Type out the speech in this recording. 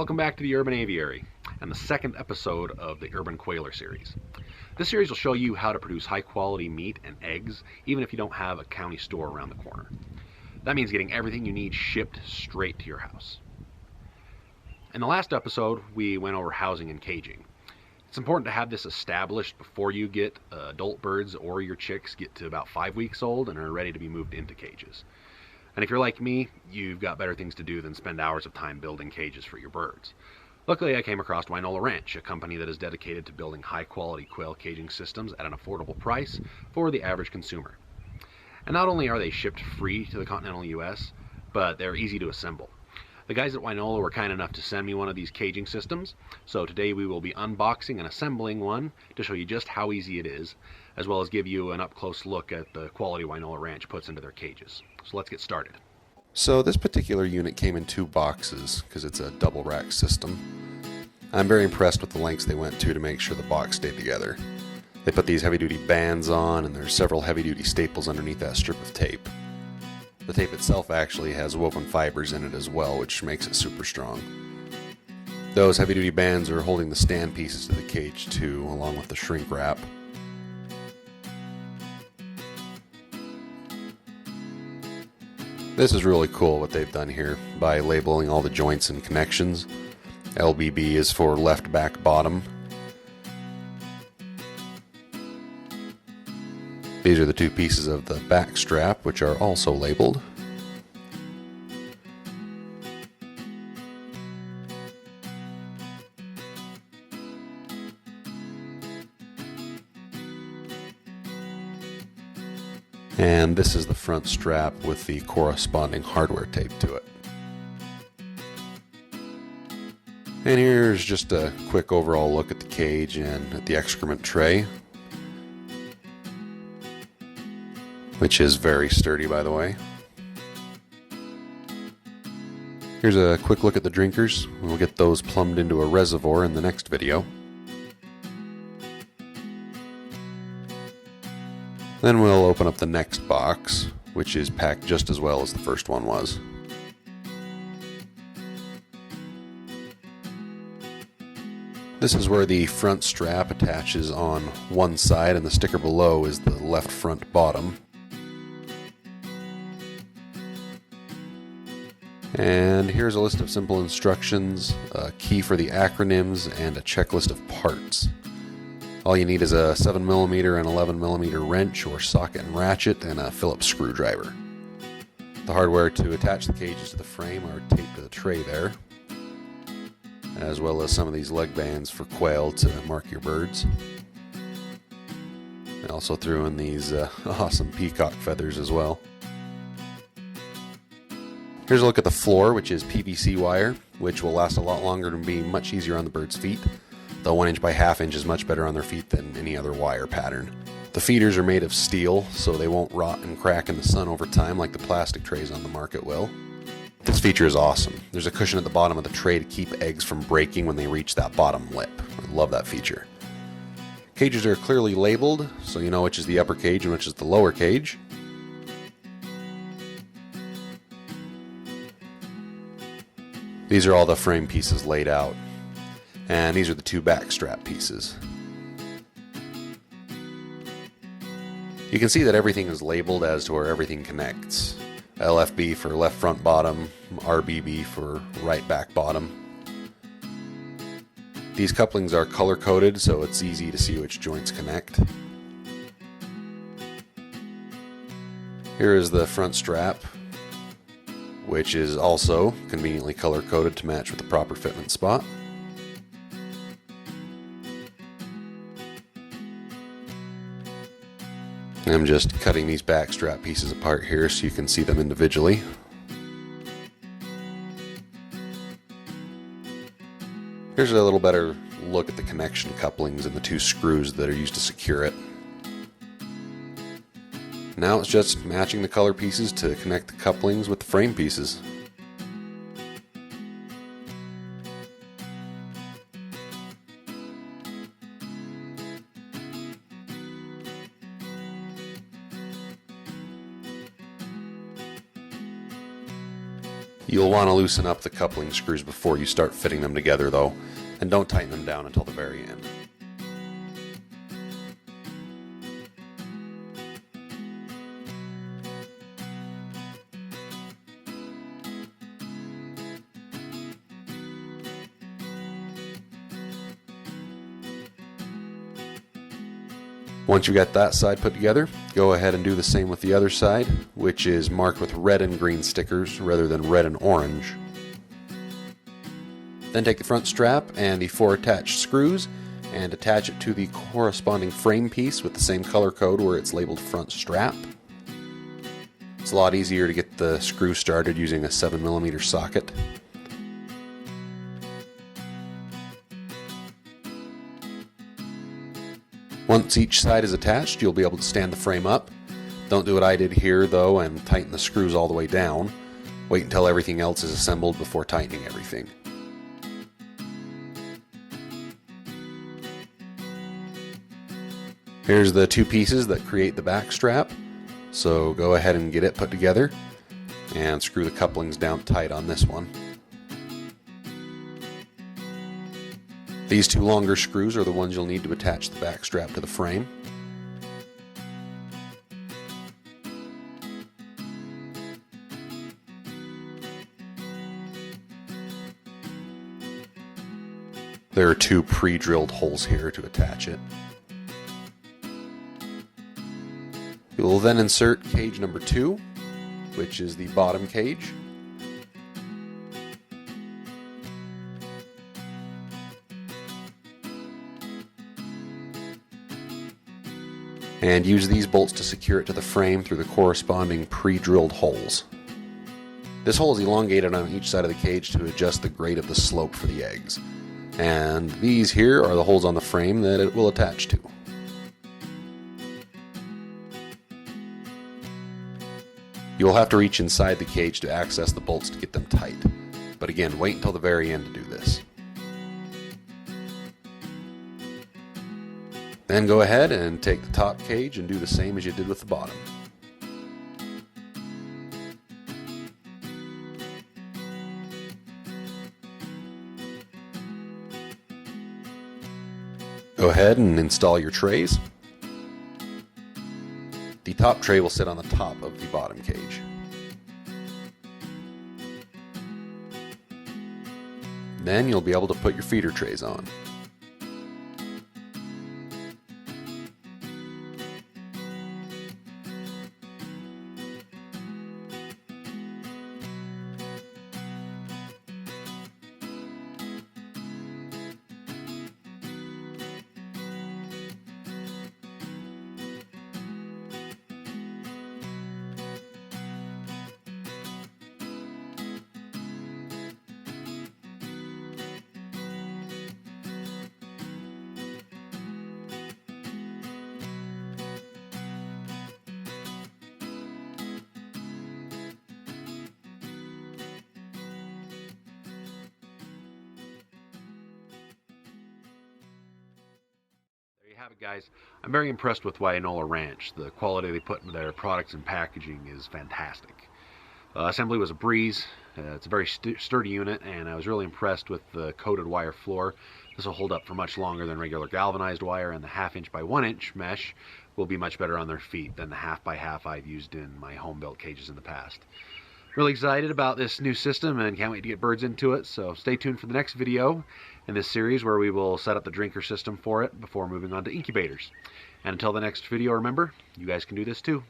Welcome back to the Urban Aviary and the second episode of the Urban Quailer series. This series will show you how to produce high quality meat and eggs even if you don't have a county store around the corner. That means getting everything you need shipped straight to your house. In the last episode, we went over housing and caging. It's important to have this established before you get adult birds or your chicks get to about 5 weeks old and are ready to be moved into cages. And if you're like me, you've got better things to do than spend hours of time building cages for your birds. Luckily, I came across Quail Ranch, a company that is dedicated to building high-quality quail caging systems at an affordable price for the average consumer. And not only are they shipped free to the continental U.S., but they're easy to assemble. The guys at Quail were kind enough to send me one of these caging systems, so today we will be unboxing and assembling one to show you just how easy it is, as well as give you an up-close look at the quality Quail Ranch puts into their cages. So let's get started. So this particular unit came in 2 boxes because it's a double rack system. I'm very impressed with the lengths they went to make sure the box stayed together. They put these heavy-duty bands on, and there's several heavy-duty staples underneath that strip of tape. The tape itself actually has woven fibers in it as well, which makes it super strong. Those heavy-duty bands are holding the stand pieces to the cage too, along with the shrink wrap. This is really cool what they've done here by labeling all the joints and connections. LBB is for left back bottom. These are the 2 pieces of the back strap, which are also labeled. And this is the front strap with the corresponding hardware tape to it. And here's just a quick overall look at the cage and at the excrement tray, which is very sturdy, by the way. Here's a quick look at the drinkers. We'll get those plumbed into a reservoir in the next video. Then we'll open up the next box, which is packed just as well as the first one was. This is where the front strap attaches on one side, and the sticker below is the left front bottom. And here's a list of simple instructions, a key for the acronyms, and a checklist of parts. All you need is a 7mm and 11mm wrench or socket and ratchet, and a Phillips screwdriver. The hardware to attach the cages to the frame are taped to the tray there, as well as some of these leg bands for quail to mark your birds. I also threw in these awesome peacock feathers as well. Here's a look at the floor, which is PVC wire, which will last a lot longer and be much easier on the birds' feet. The 1" by 1/2" is much better on their feet than any other wire pattern. The feeders are made of steel, so they won't rot and crack in the sun over time like the plastic trays on the market will. This feature is awesome. There's a cushion at the bottom of the tray to keep eggs from breaking when they reach that bottom lip. I love that feature. Cages are clearly labeled, so you know which is the upper cage and which is the lower cage. These are all the frame pieces laid out. And these are the 2 back strap pieces. You can see that everything is labeled as to where everything connects. LFB for left front bottom, RBB for right back bottom. These couplings are color coded, so it's easy to see which joints connect. Here is the front strap, which is also conveniently color coded to match with the proper fitment spot. I'm just cutting these back strap pieces apart here so you can see them individually. Here's a little better look at the connection couplings and the 2 screws that are used to secure it. Now it's just matching the color pieces to connect the couplings with the frame pieces. You'll want to loosen up the coupling screws before you start fitting them together though, and don't tighten them down until the very end. Once you got that side put together, go ahead and do the same with the other side, which is marked with red and green stickers rather than red and orange. Then take the front strap and the 4 attached screws and attach it to the corresponding frame piece with the same color code where it's labeled front strap. It's a lot easier to get the screw started using a 7mm socket. Once each side is attached, you'll be able to stand the frame up. Don't do what I did here though and tighten the screws all the way down. Wait until everything else is assembled before tightening everything. Here's the 2 pieces that create the back strap, so go ahead and get it put together and screw the couplings down tight on this one. These 2 longer screws are the ones you'll need to attach the back strap to the frame. There are 2 pre-drilled holes here to attach it. You will then insert cage number 2, which is the bottom cage. And use these bolts to secure it to the frame through the corresponding pre-drilled holes. This hole is elongated on each side of the cage to adjust the grade of the slope for the eggs. And these here are the holes on the frame that it will attach to. You will have to reach inside the cage to access the bolts to get them tight. But again, wait until the very end to do this. Then go ahead and take the top cage and do the same as you did with the bottom. Go ahead and install your trays. The top tray will sit on the top of the bottom cage. Then you'll be able to put your feeder trays on. Have it, guys. I'm very impressed with Quailer Ranch. The quality they put into their products and packaging is fantastic. Assembly was a breeze. It's a very sturdy unit, and I was really impressed with the coated wire floor. This will hold up for much longer than regular galvanized wire, and the 1/2 inch by 1 inch mesh will be much better on their feet than the 1/2 by 1/2 I've used in my home built cages in the past. Really excited about this new system and can't wait to get birds into it, so stay tuned for the next video in this series where we will set up the drinker system for it before moving on to incubators. And until the next video, remember, you guys can do this too.